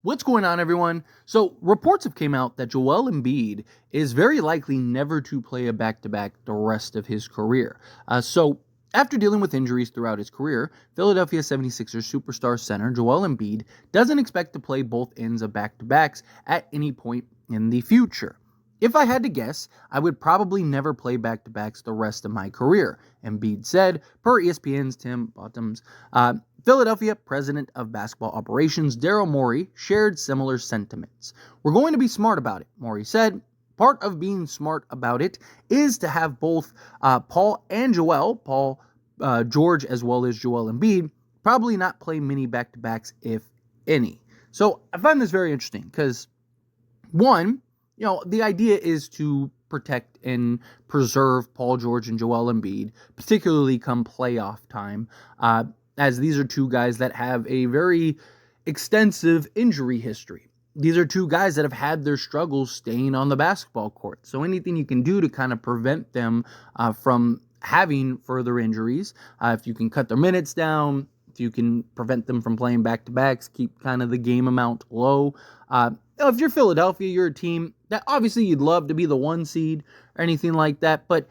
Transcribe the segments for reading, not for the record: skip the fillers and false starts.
What's going on, everyone? So, reports have came out that Joel Embiid is very likely never to play a back-to-back the rest of his career. After dealing with injuries throughout his career, Philadelphia 76ers superstar center Joel Embiid doesn't expect to play both ends of back-to-backs at any point in the future. If I had to guess, I would probably never play back-to-backs the rest of my career, Embiid said, per ESPN's Tim Bottoms. Philadelphia president of basketball operations Daryl Morey shared similar sentiments. "We're going to be smart about it," Morey said. "Part of being smart about it is to have both Paul and Joel, George as well as Joel Embiid, probably not play many back-to-backs, if any." So I find this very interesting because, one, the idea is to protect and preserve Paul George and Joel Embiid, particularly come playoff time, as these are two guys that have a very extensive injury history. These are two guys that have had their struggles staying on the basketball court. So anything you can do to kind of prevent them from having further injuries, if you can cut their minutes down, if you can prevent them from playing back-to-backs, keep kind of the game amount low. If you're Philadelphia, you're a team that obviously you'd love to be the 1 seed or anything like that, but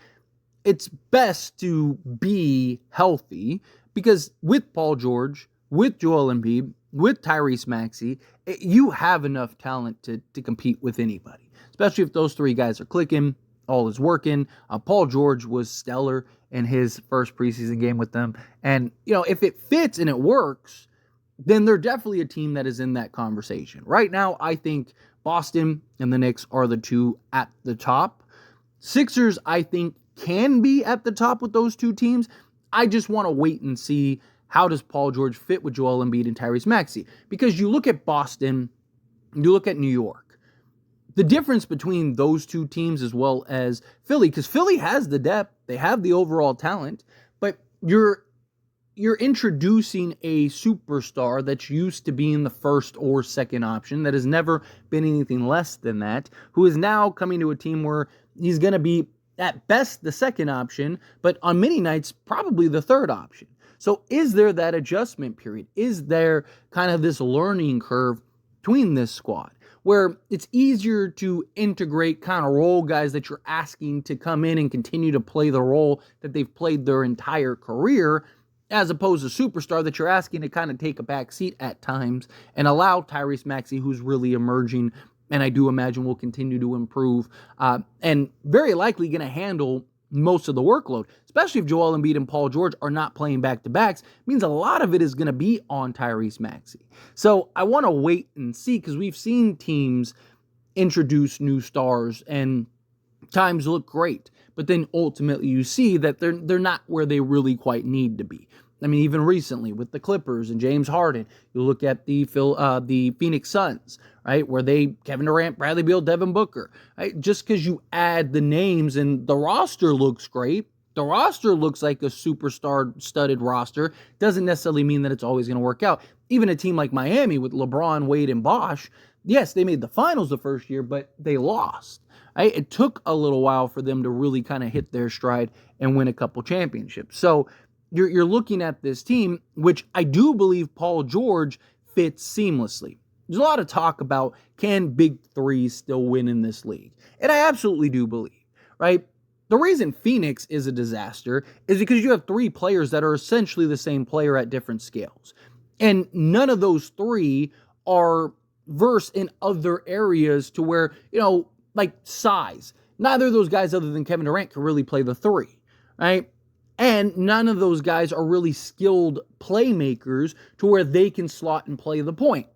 it's best to be healthy because with Paul George, with Joel Embiid, with Tyrese Maxey, you have enough talent to compete with anybody, especially if those three guys are clicking, all is working. Paul George was stellar in his first preseason game with them. And, if it fits and it works, then they're definitely a team that is in that conversation. Right now, I think Boston and the Knicks are the two at the top. Sixers, I think, can be at the top with those two teams. I just want to wait and see how does Paul George fit with Joel Embiid and Tyrese Maxey. Because you look at Boston, you look at New York. The difference between those two teams as well as Philly, because Philly has the depth, they have the overall talent, but you're introducing a superstar that's used to being the first or second option, that has never been anything less than that, who is now coming to a team where he's going to be at best the second option, but on many nights, probably the third option. So is there that adjustment period? Is there kind of this learning curve between this squad where it's easier to integrate kind of role guys that you're asking to come in and continue to play the role that they've played their entire career, as opposed to superstar that you're asking to kind of take a back seat at times and allow Tyrese Maxey, who's really emerging, and I do imagine will continue to improve, and very likely going to handle most of the workload, especially if Joel Embiid and Paul George are not playing back-to-backs, means a lot of it is going to be on Tyrese Maxey. So I want to wait and see, because we've seen teams introduce new stars and times look great, but then ultimately you see that they're not where they really quite need to be. I mean, even recently with the Clippers and James Harden, you look at the Phoenix Suns, right, where Kevin Durant, Bradley Beal, Devin Booker, right? Just because you add the names and the roster looks great, the roster looks like a superstar studded roster, doesn't necessarily mean that it's always going to work out. Even a team like Miami with LeBron, Wade, and Bosh, yes, they made the finals the first year, but they lost. Right? It took a little while for them to really kind of hit their stride and win a couple championships. So you're looking at this team, which I do believe Paul George fits seamlessly. There's a lot of talk about, can big threes still win in this league? And I absolutely do believe, right? The reason Phoenix is a disaster is because you have three players that are essentially the same player at different scales. And none of those three are versed in other areas to where, like size. Neither of those guys other than Kevin Durant can really play the three, right? And none of those guys are really skilled playmakers to where they can slot and play the point.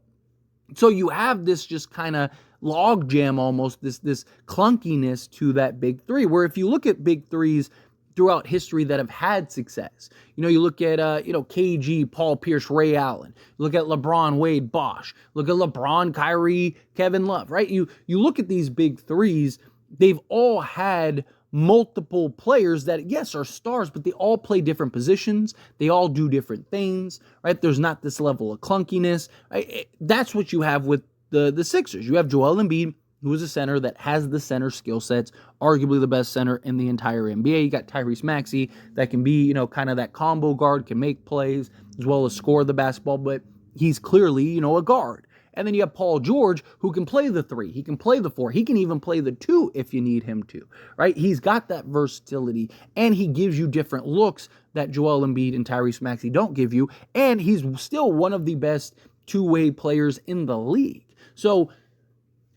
So you have this just kind of logjam almost, this clunkiness to that big three, where if you look at big threes throughout history that have had success, you look at, KG, Paul Pierce, Ray Allen, look at LeBron, Wade, Bosh, look at LeBron, Kyrie, Kevin Love, right? You look at these big threes, they've all had multiple players that, yes, are stars, but they all play different positions. They all do different things, right? There's not this level of clunkiness. Right? That's what you have with the Sixers. You have Joel Embiid, who is a center that has the center skill sets, arguably the best center in the entire NBA. You got Tyrese Maxey that can be, kind of that combo guard, can make plays, as well as score the basketball, but he's clearly, a guard. And then you have Paul George, who can play the 3, he can play the 4, he can even play the 2 if you need him to, right? He's got that versatility, and he gives you different looks that Joel Embiid and Tyrese Maxey don't give you, and he's still one of the best two-way players in the league. So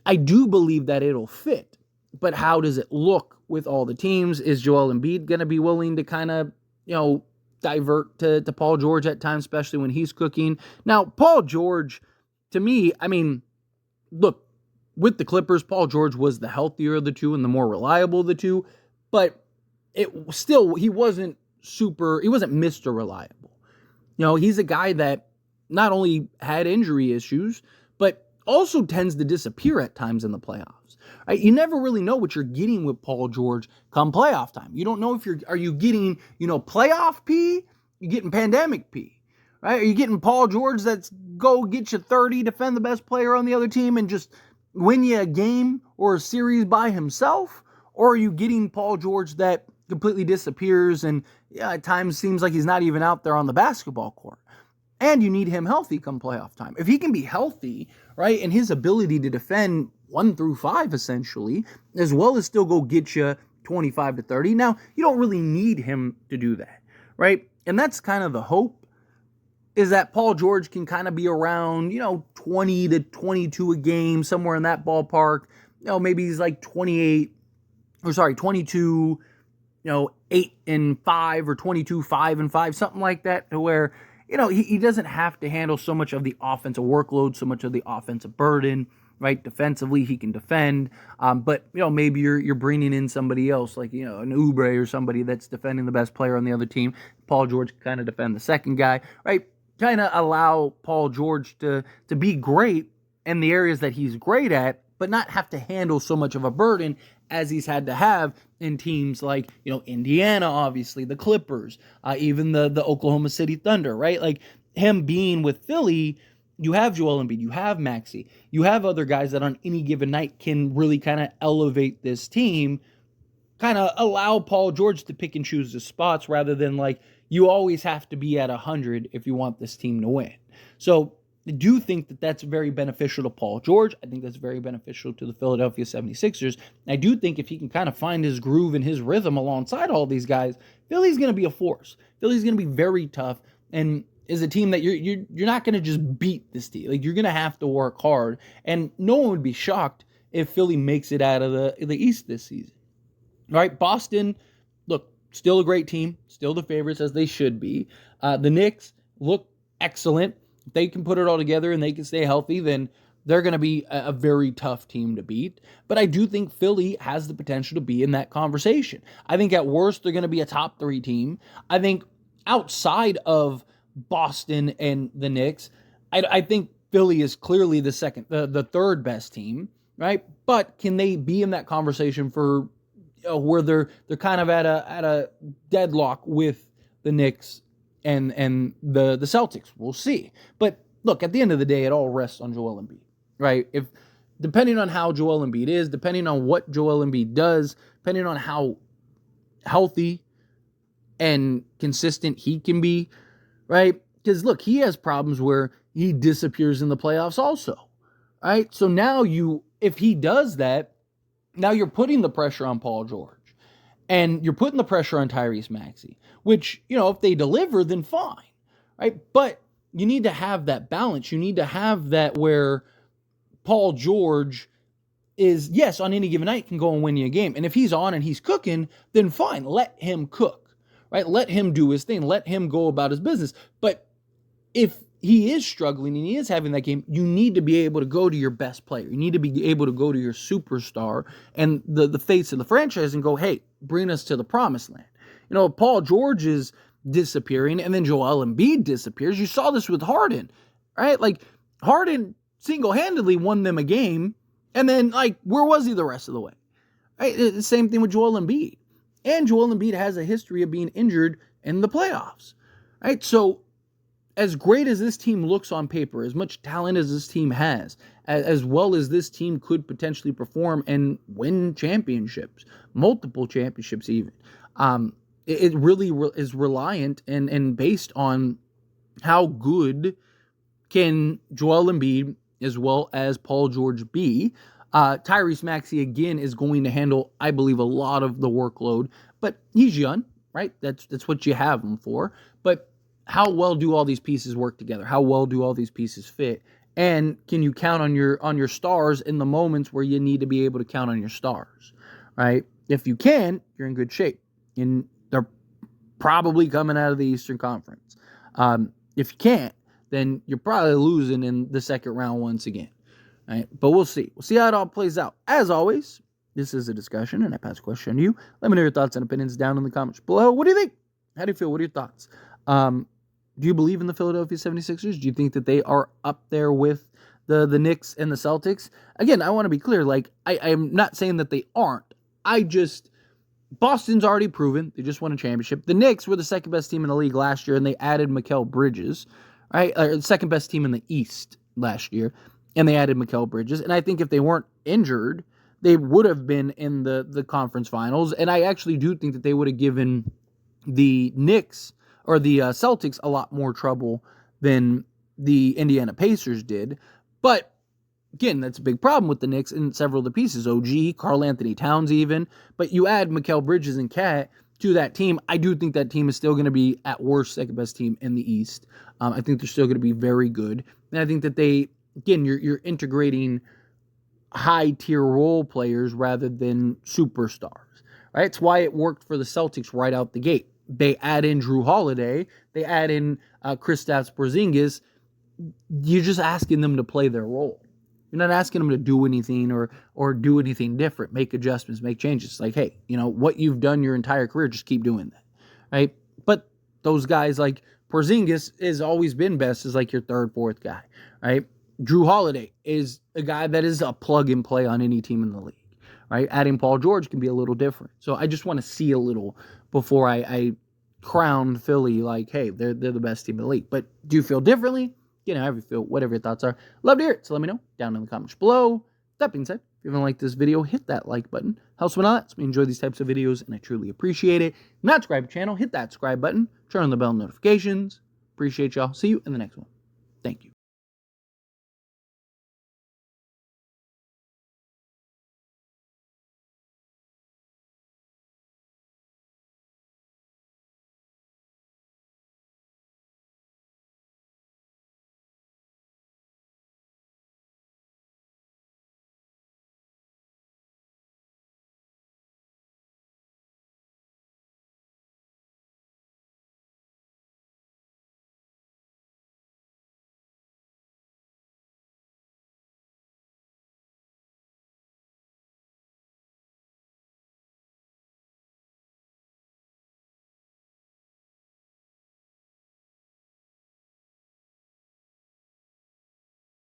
I do believe that it'll fit, but how does it look with all the teams? Is Joel Embiid going to be willing to kind of, divert to Paul George at times, especially when he's cooking? Now, Paul George, to me, I mean, look, with the Clippers, Paul George was the healthier of the two and the more reliable of the two, but he wasn't Mr. Reliable. He's a guy that not only had injury issues, but also tends to disappear at times in the playoffs. Right? You never really know what you're getting with Paul George come playoff time. You don't know if are you getting, playoff P? You're getting pandemic P. Right? Are you getting Paul George that's go get you 30, defend the best player on the other team, and just win you a game or a series by himself? Or are you getting Paul George that completely disappears and at times seems like he's not even out there on the basketball court? And you need him healthy come playoff time. If he can be healthy, right, and his ability to defend 1 through 5, essentially, as well as still go get you 25 to 30. Now, you don't really need him to do that, right? And that's kind of the hope, is that Paul George can kind of be around, 20 to 22 a game, somewhere in that ballpark. Maybe he's like 22, 8 and 5 or 22, 5 and 5, something like that, to where, he doesn't have to handle so much of the offensive workload, so much of the offensive burden, right? Defensively, he can defend, but, maybe you're bringing in somebody else, like, an Oubre or somebody that's defending the best player on the other team. Paul George can kind of defend the second guy, right? Kind of allow Paul George to be great in the areas that he's great at, but not have to handle so much of a burden as he's had to have in teams like, Indiana, obviously, the Clippers, even the Oklahoma City Thunder, right? Like, him being with Philly, you have Joel Embiid, you have Maxey, you have other guys that on any given night can really kind of elevate this team, kind of allow Paul George to pick and choose his spots rather than like, you always have to be at 100 if you want this team to win. So I do think that that's very beneficial to Paul George. I think that's very beneficial to the Philadelphia 76ers. I do think if he can kind of find his groove and his rhythm alongside all these guys, Philly's going to be a force. Philly's going to be very tough and is a team that you're not going to just beat this team. Like, you're going to have to work hard, and no one would be shocked if Philly makes it out of the East this season. All right, Boston, look, still a great team, still the favorites as they should be. The Knicks look excellent. If they can put it all together and they can stay healthy, then they're going to be a very tough team to beat. But I do think Philly has the potential to be in that conversation. I think at worst, they're going to be a top 3 team. I think outside of Boston and the Knicks, I think Philly is clearly the third best team, right? But can they be in that conversation for where they're kind of at a deadlock with the Knicks and the Celtics? We'll see. But look, at the end of the day, it all rests on Joel Embiid, right? If depending on how Joel Embiid is, depending on what Joel Embiid does, depending on how healthy and consistent he can be, right? Because look, he has problems where he disappears in the playoffs also, right? So now if he does that, now you're putting the pressure on Paul George and you're putting the pressure on Tyrese Maxey, which, if they deliver, then fine, right? But you need to have that balance. You need to have that where Paul George is, yes, on any given night can go and win you a game. And if he's on and he's cooking, then fine, let him cook. Right? Let him do his thing. Let him go about his business. But if he is struggling and he is having that game, you need to be able to go to your best player. You need to be able to go to your superstar and the face of the franchise and go, hey, bring us to the promised land. Paul George is disappearing and then Joel Embiid disappears. You saw this with Harden, right? Like, Harden single-handedly won them a game, and then, like, where was he the rest of the way? Right? The same thing with Joel Embiid. And Joel Embiid has a history of being injured in the playoffs, right? So as great as this team looks on paper, as much talent as this team has, as well as this team could potentially perform and win championships, multiple championships even, it really is reliant and based on how good can Joel Embiid as well as Paul George B. Tyrese Maxey, again, is going to handle, I believe, a lot of the workload, but he's young, right? That's what you have him for. But how well do all these pieces work together? How well do all these pieces fit? And can you count on your stars in the moments where you need to be able to count on your stars, right? If you can, you're in good shape. And they're probably coming out of the Eastern Conference. If you can't, then you're probably losing in the second round once again. Right? But we'll see. We'll see how it all plays out. As always, this is a discussion, and I pass a question to you. Let me know your thoughts and opinions down in the comments below. What do you think? How do you feel? What are your thoughts? Do you believe in the Philadelphia 76ers? Do you think that they are up there with the Knicks and the Celtics? Again, I want to be clear. Like, I'm not saying that they aren't. Boston's already proven. They just won a championship. The Knicks were the second best team in the league last year, and they added Mikal Bridges, right? The second best team in the East last year, and they added Mikal Bridges. And I think if they weren't injured, they would have been in the conference finals. And I actually do think that they would have given the Knicks or the Celtics a lot more trouble than the Indiana Pacers did. But again, that's a big problem with the Knicks in several of the pieces. OG, Karl Anthony Towns even. But you add Mikal Bridges and Cat to that team, I do think that team is still going to be, at worst, second best team in the East. I think they're still going to be very good. And I think that you're integrating high-tier role players rather than superstars. Right? It's why it worked for the Celtics right out the gate. They add in Drew Holiday. They add in Kristaps Porzingis. You're just asking them to play their role. You're not asking them to do anything or do anything different, make adjustments, make changes. It's like, hey, what you've done your entire career, just keep doing that, right? But those guys like Porzingis has always been best as like your third, fourth guy, right? Drew Holiday is a guy that is a plug and play on any team in the league, right? Adding Paul George can be a little different. So I just want to see a little before I crown Philly like, hey, they're the best team in the league. But do you feel differently? However you feel, whatever your thoughts are. Love to hear it, so let me know down in the comments below. That being said, if you haven't liked this video, hit that like button. Helps me a lot. We enjoy these types of videos, and I truly appreciate it. Not subscribe to the channel, hit that subscribe button. Turn on the bell notifications. Appreciate y'all. See you in the next one. Thank you.